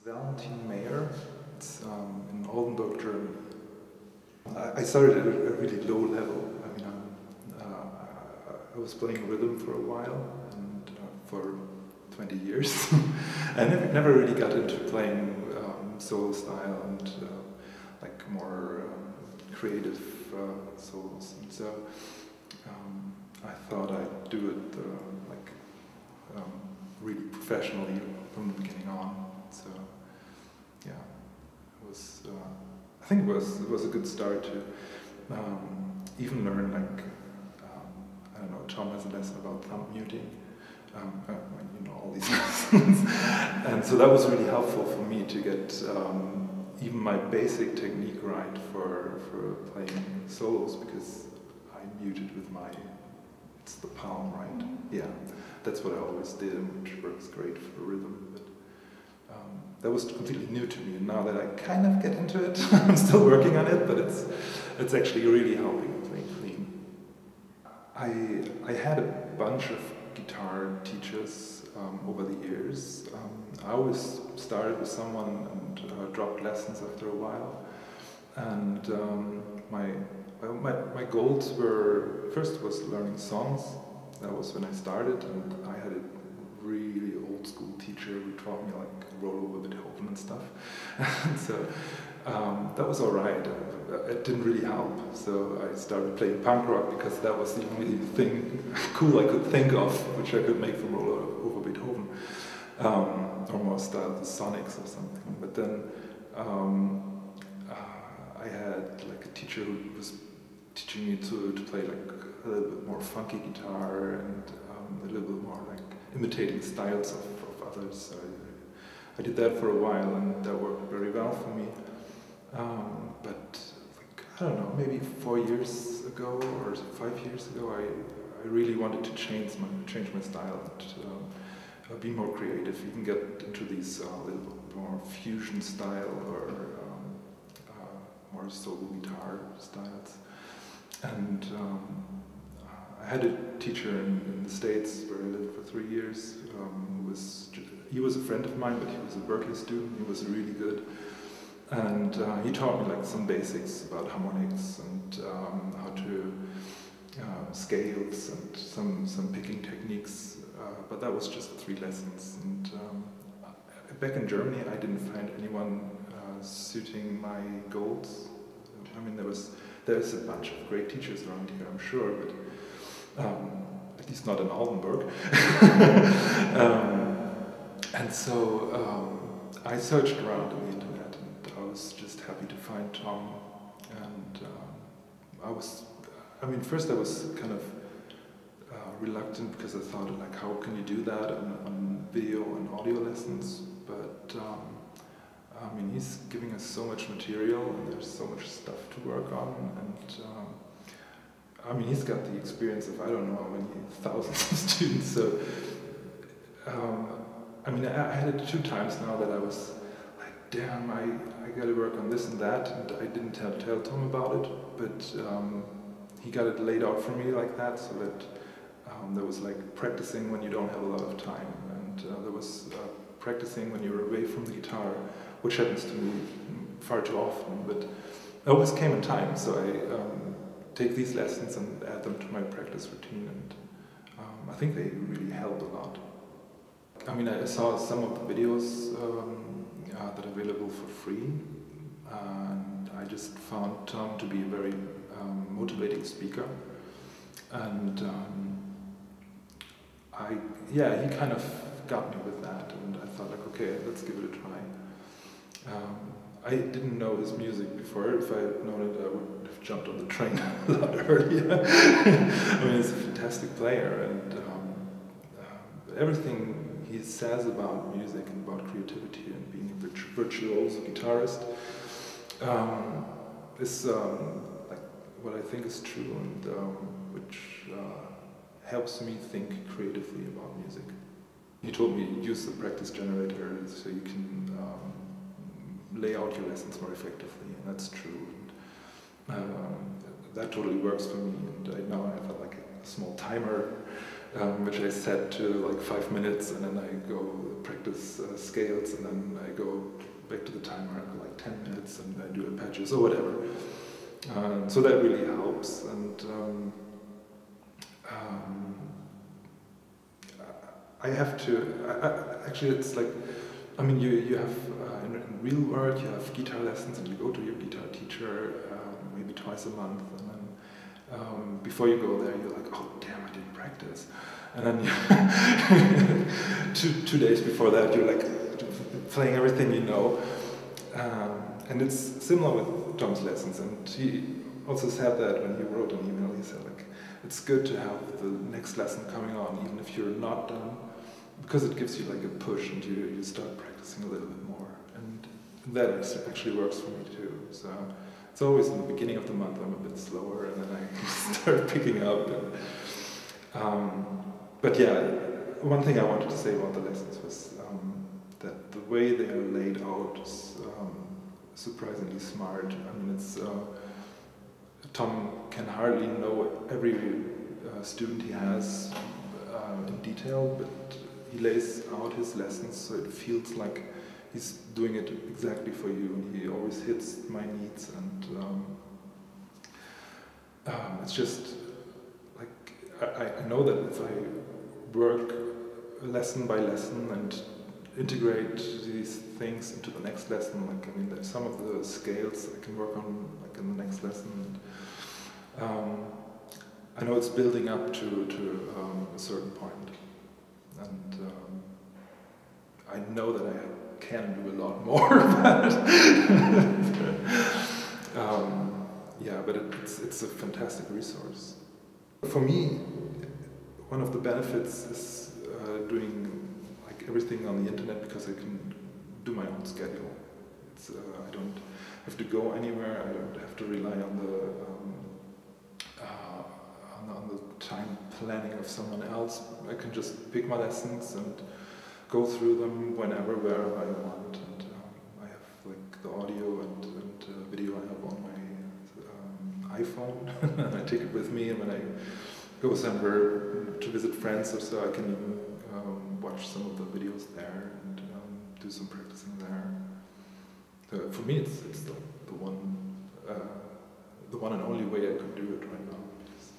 Valentin Mayr. It's in Oldenburg, Germany. I started at a really low level. I mean, I was playing rhythm for a while, and for 20 years. I never really got into playing solo style and like more creative solos. And so I thought I'd do it really professionally from the beginning on. So yeah, it was. I think it was a good start to even learn I don't know. Tom has a lesson about thumb muting. You know, all these lessons, and so that was really helpful for me to get even my basic technique right for playing solos, because I muted with it's the palm, right? Yeah, that's what I always did, which works great for rhythm. But that was completely new to me, and now that I kind of get into it, I'm still working on it, but it's actually really helping play clean. I had a bunch of guitar teachers over the years. I always started with someone and dropped lessons after a while. And my goals were, first was learning songs. That was when I started, and I had a really old school teacher who taught me like roll over Beethoven and stuff. And so that was alright. It didn't really help. So I started playing punk rock because that was the only thing cool I could think of, which I could make from roll over Beethoven. Or more style the Sonics or something. But then I had like a teacher who was teaching me to play like a little bit more funky guitar and a little bit more like imitating styles of others. So I did that for a while, and that worked very well for me. But like, I don't know, maybe 4 years ago or 5 years ago, I really wanted to change my style and be more creative, even get into these little bit more fusion style or more solo guitar styles. And I had a teacher in the States where I lived for 3 years. He was a friend of mine, but he was a Berkeley student. He was really good, and he taught me like some basics about harmonics and how to scales and some picking techniques. But that was just 3 lessons. And back in Germany, I didn't find anyone suiting my goals. I mean, there's a bunch of great teachers around here, I'm sure, but at least not in Oldenburg. And so I searched around on the internet, and I was just happy to find Tom. And first I was kind of reluctant, because I thought, like, how can you do that on video and audio lessons? But I mean, he's giving us so much material, and there's so much stuff to work on, and I mean, he's got the experience of I don't know how many thousands of students. So I mean, I had it 2 times now that I was like, damn, I got to work on this and that, and I didn't tell Tom about it, but he got it laid out for me like that, so that there was like practicing when you don't have a lot of time, and there was practicing when you're away from the guitar, which happens to me far too often, but it always came in time. So I take these lessons and add them to my practice routine, and I think they really help a lot. I mean, I saw some of the videos that are available for free, and I just found Tom to be a very motivating speaker, and he kind of got me with that, and I thought, like, okay, let's give it a try. I didn't know his music before. If I had known it, I would have jumped on the train a lot earlier. I mean, he's a fantastic player, and everything he says about music and about creativity and being a virtuoso guitarist is like what I think is true, and which helps me think creatively about music. He told me use the practice generator so you can lay out your lessons more effectively, and that's true. And, that totally works for me, and now I have like a small timer which I set to like 5 minutes, and then I go practice scales, and then I go back to the timer for like 10 minutes, and I do arpeggios or whatever. So that really helps, and I have to, actually it's like, I mean, you have, in real world, you have guitar lessons, and you go to your guitar teacher maybe twice a month, and then before you go there, you're like, oh damn, I didn't practice. And then two days before that, you're like playing everything you know. And it's similar with Tom's lessons, and he also said that when he wrote an email, he said like, it's good to have the next lesson coming on, even if you're not done, because it gives you like a push, and you start practicing a little bit more. And that actually works for me too. So it's always in the beginning of the month I'm a bit slower, and then I start picking up. But yeah, one thing I wanted to say about the lessons was that the way they are laid out is surprisingly smart. I mean, it's Tom can hardly know every student he has in detail, but he lays out his lessons so it feels like he's doing it exactly for you, and he always hits my needs, and it's just like, I know that if I work lesson by lesson and integrate these things into the next lesson, like, I mean, there's some of the scales I can work on like in the next lesson, and I know it's building up to a certain point, and I know that I can do a lot more, but yeah, but it's a fantastic resource. For me, one of the benefits is doing like everything on the internet, because I can do my own schedule. It's, I don't have to go anywhere. I don't have to rely on the time planning of someone else. I can just pick my lessons and go through them whenever, wherever I want. And I have like the audio and video I have on my iPhone. I take it with me, and when I go somewhere to visit friends or so, I can even watch some of the videos there and do some practicing there. So for me, it's the one and only way I could do it right now, because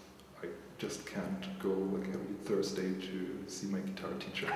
I just can't go like every Thursday to see my guitar teacher.